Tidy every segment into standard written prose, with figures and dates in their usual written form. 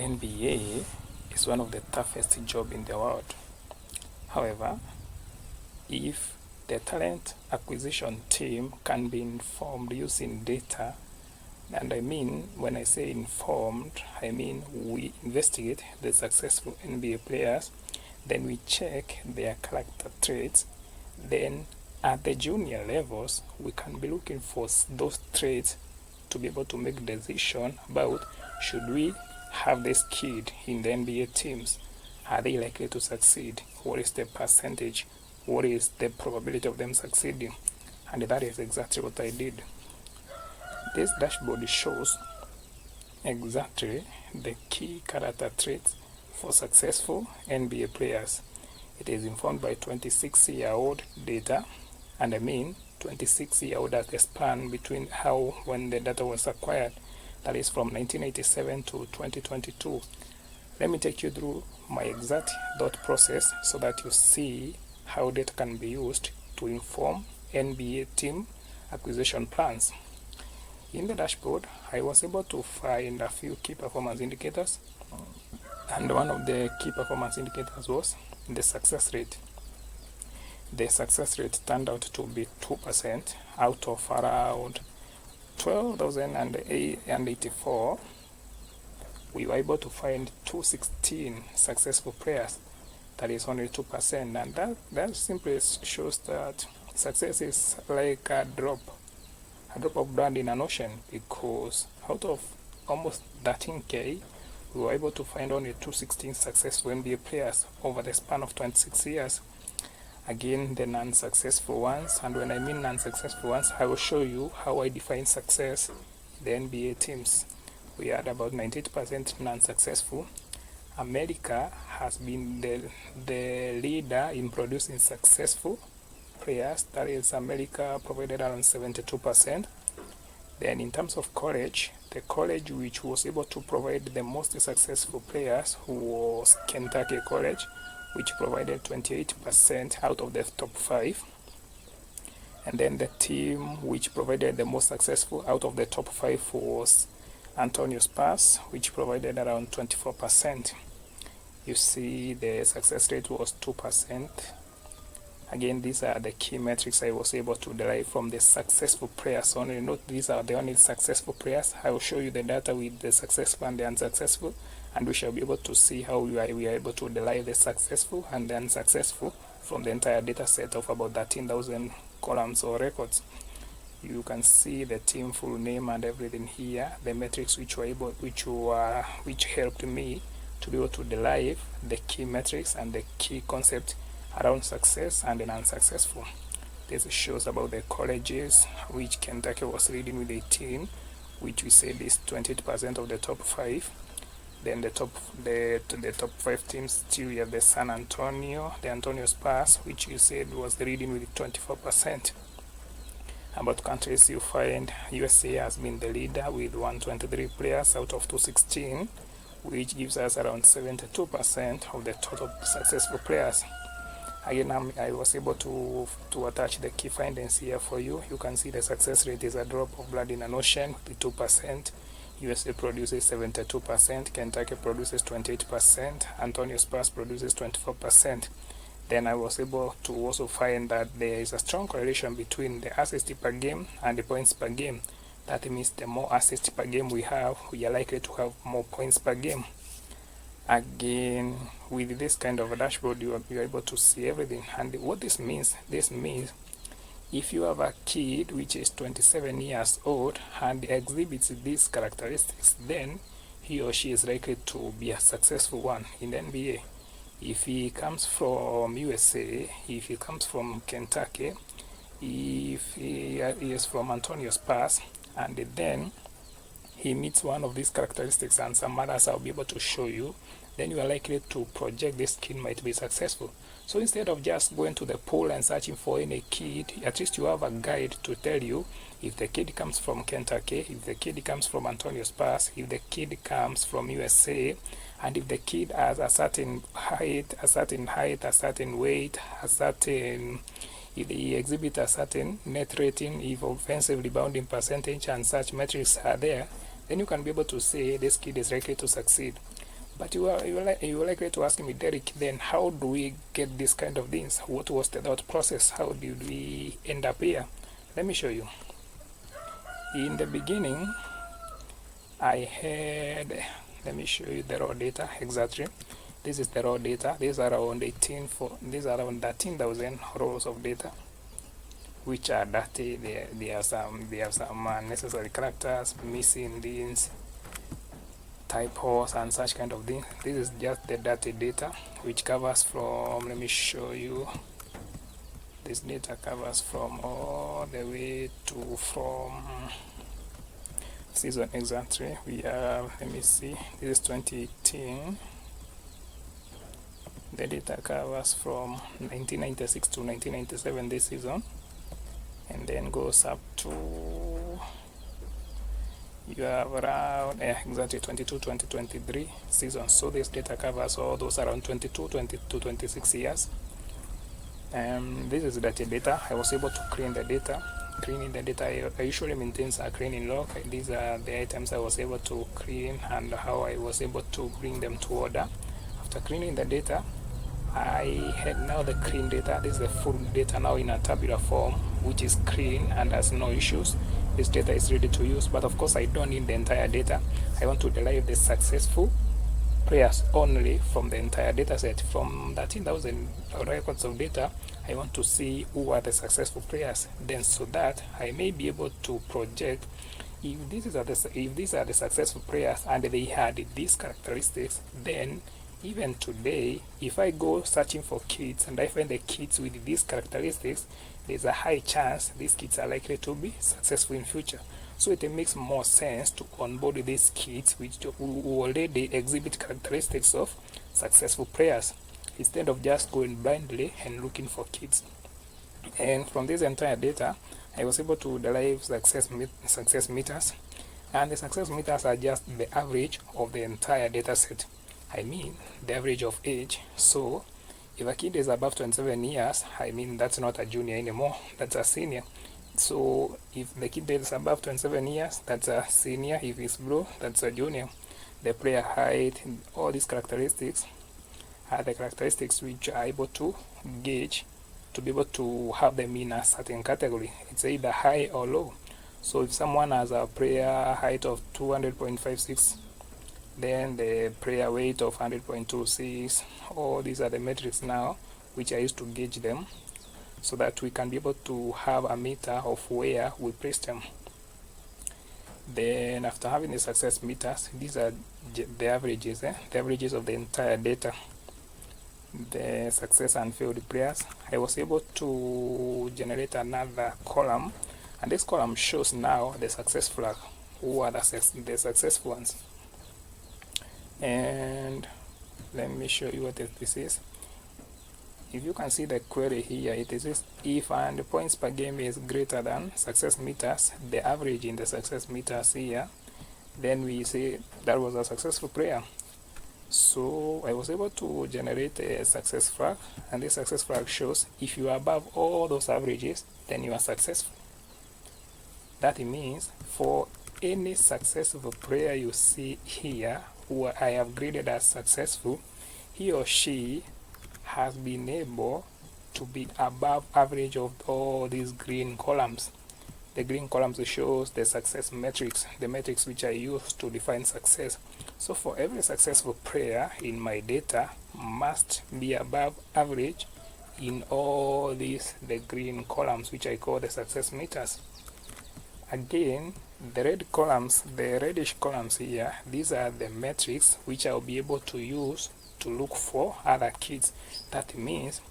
NBA is one of the toughest jobs in the world. However, if the talent acquisition team can be informed using data, and I mean, when I say informed, I mean we investigate the successful NBA players, then we check their character traits, then at the junior levels, we can be looking for those traits to be able to make a decision about should we have this kid in the NBA teams. Are they likely to succeed? What is the percentage? What is the probability of them succeeding? And that is exactly what I did. This dashboard shows exactly the key character traits for successful NBA players. It is informed by 26-year-old data, and I mean 26-year-old as the span between when the data was acquired, that is from 1987 to 2022. Let me take you through my exact thought process so that you see how data can be used to inform NBA team acquisition plans. In the dashboard, I was able to find a few key performance indicators, and one of the key performance indicators was the success rate. The success rate turned out to be 2% out of around 12,084. We were able to find 216 successful players. That is only 2%, and that simply shows that success is like a drop of blood in an ocean, because out of almost 13K, we were able to find only 216 successful NBA players over the span of 26 years. Again, the non-successful ones, and when I mean non-successful ones, I will show you how I define success in the NBA teams. We had about 98% non-successful. America has been the leader in producing successful players. That is, America provided around 72%. Then in terms of college, the college which was able to provide the most successful players was Kentucky College, which provided 28% out of the top 5. And then the team which provided the most successful out of the top 5 was Antonio Spurs, which provided around 24%. You see the success rate was 2%. Again, these are the key metrics I was able to derive from the successful players only. Note these are the only successful players. I will show you the data with the successful and the unsuccessful, and we shall be able to see how we are able to derive the successful and the unsuccessful from the entire data set of about 13,000 columns or records. You can see the team full name and everything here, the metrics which helped me to be able to derive the key metrics and the key concept around success and the unsuccessful. This shows about the colleges which Kentucky was leading with 18, which we said is 28% of the top 5. Then the top 5 teams still have the San Antonio, the Antonio Spurs, which you said was leading with 24%. About countries, you find USA has been the leader with 123 players out of 216, which gives us around 72% of the total successful players. Again, I was able to attach the key findings here for you. You can see the success rate is a drop of blood in an ocean with 2%. USA produces 72%, Kentucky produces 28%, Antonio Spurs produces 24%. Then I was able to also find that there is a strong correlation between the assists per game and the points per game. That means the more assists per game we have, we are likely to have more points per game. Again, with this kind of a dashboard, you are able to see everything. And what this means if you have a kid which is 27 years old and exhibits these characteristics, then he or she is likely to be a successful one in the NBA. If he comes from USA, if he comes from Kentucky, if he is from Antonio Spurs, and then he meets one of these characteristics and some others I'll be able to show you, then you are likely to project this kid might be successful. So instead of just going to the pool and searching for any kid, at least you have a guide to tell you if the kid comes from Kentucky, if the kid comes from Antonio Spurs, if the kid comes from USA, and if the kid has a certain height, a certain weight, if he exhibits a certain net rating, if offensive rebounding percentage and such metrics are there, then you can be able to say this kid is likely to succeed. But you are likely to ask me, Derek, then how do we get this kind of things? What was the thought process? How did we end up here? Let me show you. In the beginning, I had, let me show you the raw data exactly. This is the raw data. These are around 13,000 rows of data, which are dirty. They have some unnecessary characters, missing things, typos, and such kind of things. This is just the dirty data, which covers from, let me show you. This data covers from all the way to from season exactly. We have, let me see, this is 2018. The data covers from 1996 to 1997 this season, and then goes up to, you have around exactly 2023 season. So this data covers all those around 22 to 26 years. This is the data. I was able to clean the data. Cleaning the data, I usually maintain a cleaning log. These are the items I was able to clean and how I was able to bring them to order. After cleaning the data, I had now the clean data. This is the full data now in a tabular form, which is clean and has no issues. This data is ready to use, but of course I don't need the entire data. I want to derive the successful players only from the entire data set. From 13,000 records of data, I want to see who are the successful players. Then so that I may be able to project if these are the successful players and they had these characteristics, then even today, if I go searching for kids and I find the kids with these characteristics, there's a high chance these kids are likely to be successful in future. So it makes more sense to onboard these kids who already exhibit characteristics of successful players, instead of just going blindly and looking for kids. And from this entire data, I was able to derive success meters, and the success meters are just the average of the entire data set. I mean the average of age. So if a kid is above 27 years, I mean that's not a junior anymore, that's a senior. So if the kid is above 27 years, that's a senior. If it's blue, that's a junior. The player height, all these characteristics are the characteristics which are able to gauge to be able to have them in a certain category. It's either high or low. So if someone has a player height of 200.56, then the player weight of 100.26, all these are the metrics now which I used to gauge them, so that we can be able to have a meter of where we place them. Then after having the success meters, these are the averages, the averages of the entire data, the success and failed players. I was able to generate another column, and this column shows now the success flag, who are the successful ones. And let me show you what this is. If you can see the query here, it is if and the points per game is greater than success meters, the average in the success meters here, then we say that was a successful player. So I was able to generate a success flag, and this success flag shows if you are above all those averages, then you are successful. That means for any successful player you see here, who I have graded as successful, he or she has been able to be above average of all these green columns. The green columns shows the success metrics, the metrics which I use to define success. So for every successful player in my data must be above average in all these, the green columns, which I call the success meters. Again, the red columns, the reddish columns here, these are the metrics which I'll be able to use to look for other kids. That means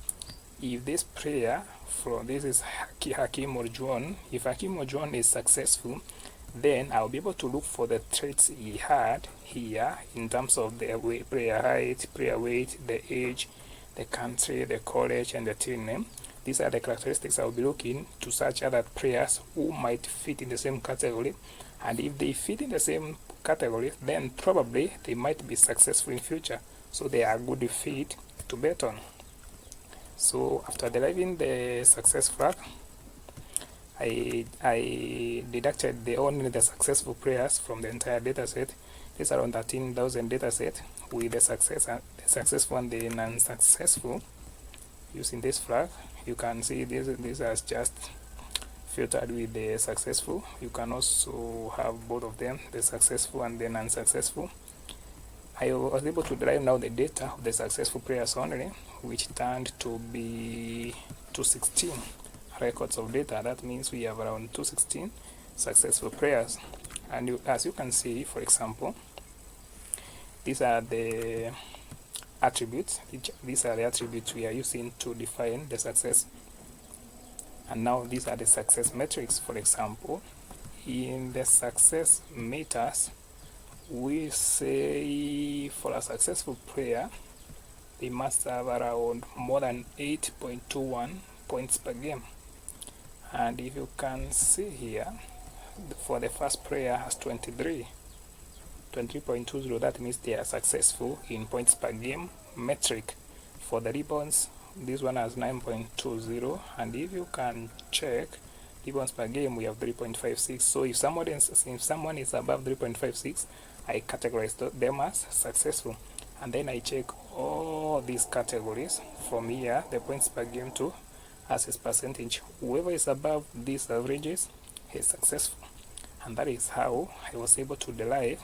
if this player, from this is Hakim Ojuon, if Hakim Ojuon is successful, then I'll be able to look for the traits he had here in terms of the player height, player weight, the age, the country, the college, and the team name. These are the characteristics I'll be looking to search other players who might fit in the same category. And if they fit in the same category, then probably they might be successful in future. So they are a good fit to bet on. So after deriving the success flag, I deducted only the successful players from the entire data set. This is around 13,000 data set, with the successful and the non-successful using this flag. You can see this has just filtered with the successful. You can also have both of them, the successful and the non-successful. I was able to derive now the data of the successful prayers only, which turned to be 216 records of data. That means we have around 216 successful prayers. And as you can see, for example, these are the attributes. These are the attributes we are using to define the success. And now these are the success metrics. For example, in the success meters, we say for a successful prayer, they must have around more than 8.21 points per game. And if you can see here, for the first prayer has 23.20, that means they are successful in points per game metric. For the rebounds, this one has 9.20, and if you can check rebounds per game, we have 3.56. So if someone is above 3.56, I categorize them as successful, and then I check all these categories from here, the points per game to assist percentage. Whoever is above these averages is successful, and that is how I was able to derive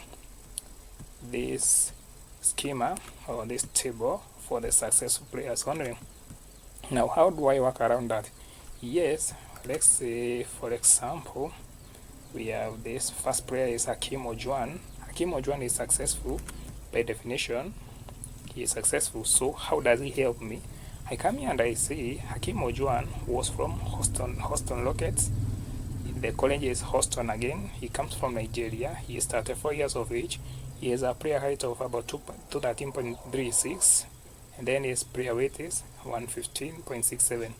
this schema or this table for the successful players only. Now, how do I work around that? Yes, let's say for example we have this first player is Hakim Ojwan. Hakim Ojwan is successful by definition. He is successful. So how does he help me? I come here and I see Hakim Ojwan was from Houston Rockets. The college is Houston again. He comes from Nigeria. He is 34 years of age. He has a prayer height of about 213.36, and then his prayer weight is 115.67.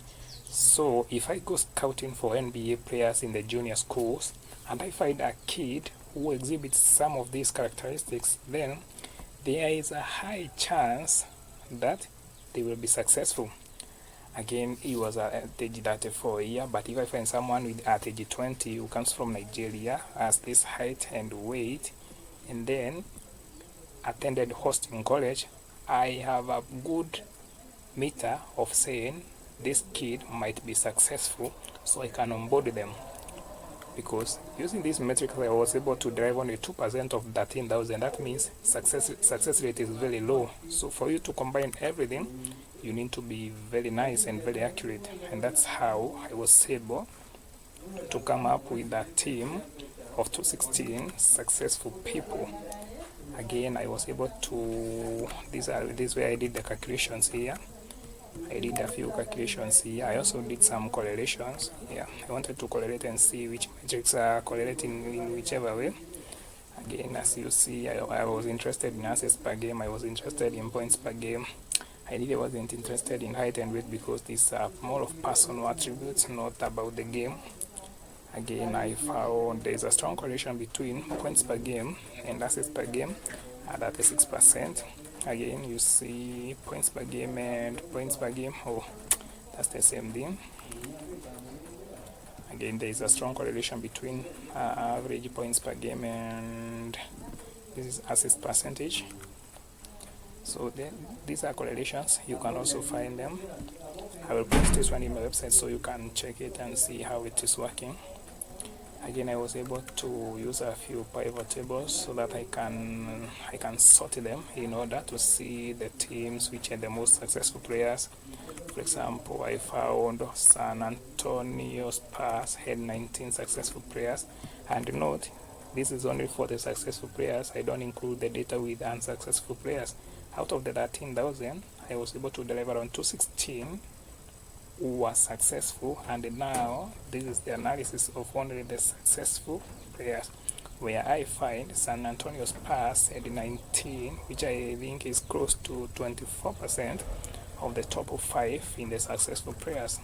So if I go scouting for NBA players in the junior schools and I find a kid who exhibits some of these characteristics, then there is a high chance that they will be successful. Again, he was at age 34 year, but if I find someone with at age 20 who comes from Nigeria, has this height and weight, and then attended Houston College, I have a good meter of saying this kid might be successful, so I can onboard them. Because using these metrics, I was able to derive only 2% of 13,000. That means success rate is very low. So for you to combine everything, you need to be very nice and very accurate. And that's how I was able to come up with that team of 216 successful people. Again, I was able to, this is where I did the calculations here. I did a few calculations here. I also did some correlations. Yeah, I wanted to correlate and see which metrics are correlating in whichever way. Again, as you see, I was interested in assists per game. I was interested in points per game. I really wasn't interested in height and weight because these are more of personal attributes, not about the game. Again, I found there is a strong correlation between points per game and assists per game at 36%. Again, you see points per game and points per game. Oh, that's the same thing. Again, there is a strong correlation between average points per game and this is assist percentage. So these are correlations. You can also find them. I will post this one in my website so you can check it and see how it is working. Again, I was able to use a few pivot tables so that I can sort them in order to see the teams which are the most successful players. For example, I found San Antonio Spurs had 19 successful players, and note this is only for the successful players. I don't include the data with unsuccessful players. Out of the 13,000, I was able to deliver around 216 who were successful, and now this is the analysis of only the successful players, where I find San Antonio Spurs had 19, which I think is close to 24% of the top of 5 in the successful players.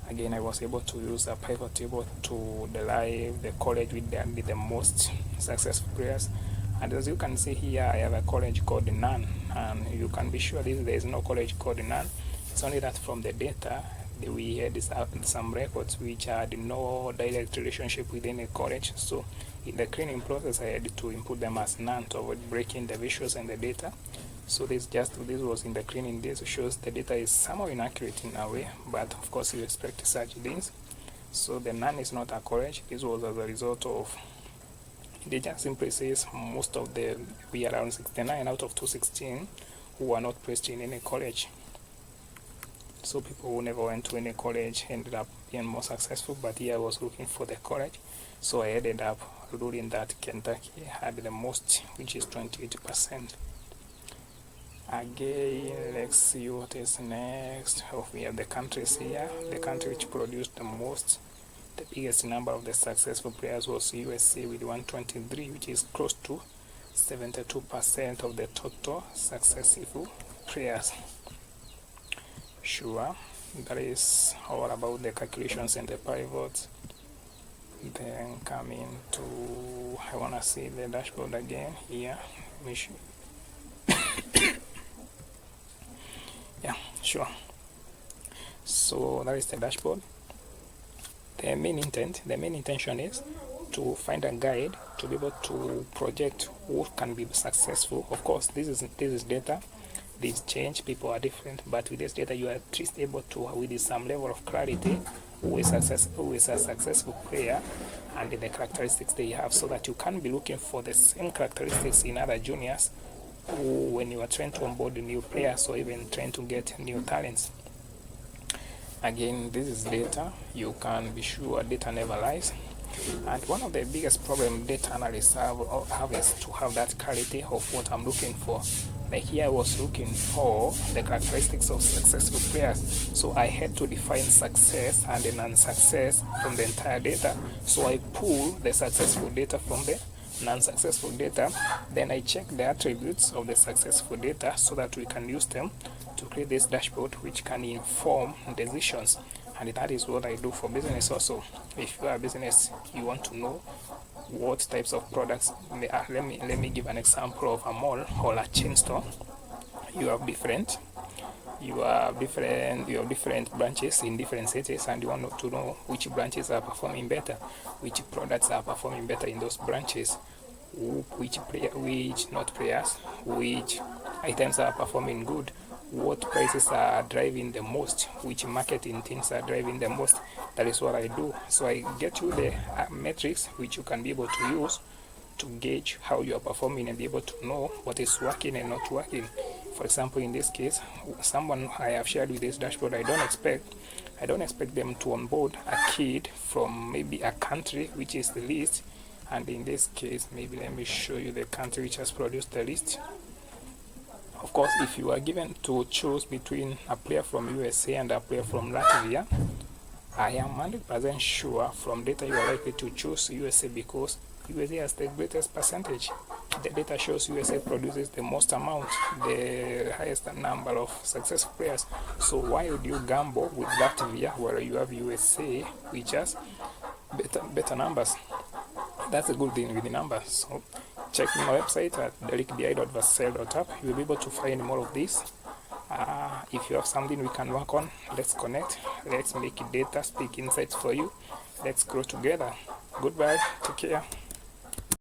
Again, I was able to use a pivot table to derive the college with the most successful players. And as you can see here, I have a college called none, and you can be sure there is no college called none. It's only that from the data, we had some records which had no direct relationship with any college. So in the cleaning process, I had to input them as none to avoid breaking the visuals and the data. So this was in the cleaning. This shows the data is somehow inaccurate in a way, but of course you expect such things. So the none is not a college. This was as a result of, it just simply says most of we are around 69 out of 216 who are not placed in any college. So people who never went to any college ended up being more successful, but here I was looking for the college. So I ended up ruling that Kentucky had the most, which is 28%. Again, let's see what is next. Oh, we have the countries here. The country which produced the most, the biggest number of the successful players was USA with 123, which is close to 72% of the total successful players. Sure, that is all about the calculations and the pivots. Then coming to, I want to see the dashboard again here. Let me show. Yeah, sure. So that is the dashboard. The main intention is to find a guide to be able to project who can be successful. Of course, this is data. This change, people are different, but with this data, you are at least able to, with some level of clarity, who is a successful player and the characteristics they have, so that you can be looking for the same characteristics in other juniors who, when you are trying to onboard new players or even trying to get new talents. Again, this is data. You can be sure data never lies. And one of the biggest problems data analysts have is to have that clarity of what I'm looking for. Like here I was looking for the characteristics of successful players. So I had to define success and the non-success from the entire data. So I pull the successful data from the non-successful data. Then I check the attributes of the successful data so that we can use them to create this dashboard which can inform decisions. And that is what I do for business also. If you are a business, you want to know what types of products. Let me give an example of a mall or a chain store. You have different branches in different cities, and you want to know which branches are performing better, which products are performing better in those branches, which items are performing good, what prices are driving the most, which marketing things are driving the most. That is what I do. So I get you the metrics which you can be able to use to gauge how you are performing and be able to know what is working and not working. For example, in this case, someone I have shared with this dashboard, I don't expect them to onboard a kid from maybe a country which is the least. And in this case, maybe let me show you the country which has produced the list. Of course, if you are given to choose between a player from USA and a player from Latvia, I am 100% sure from data you are likely to choose USA because USA has the greatest percentage. The data shows USA produces the most amount, the highest number of successful players. So why would you gamble with Latvia where you have USA which has better numbers? That's a good thing with the numbers. So check my website at derekdi.vassell.app. You'll be able to find more of this. If you have something we can work on, let's connect. Let's make data speak insights for you. Let's grow together. Goodbye. Take care.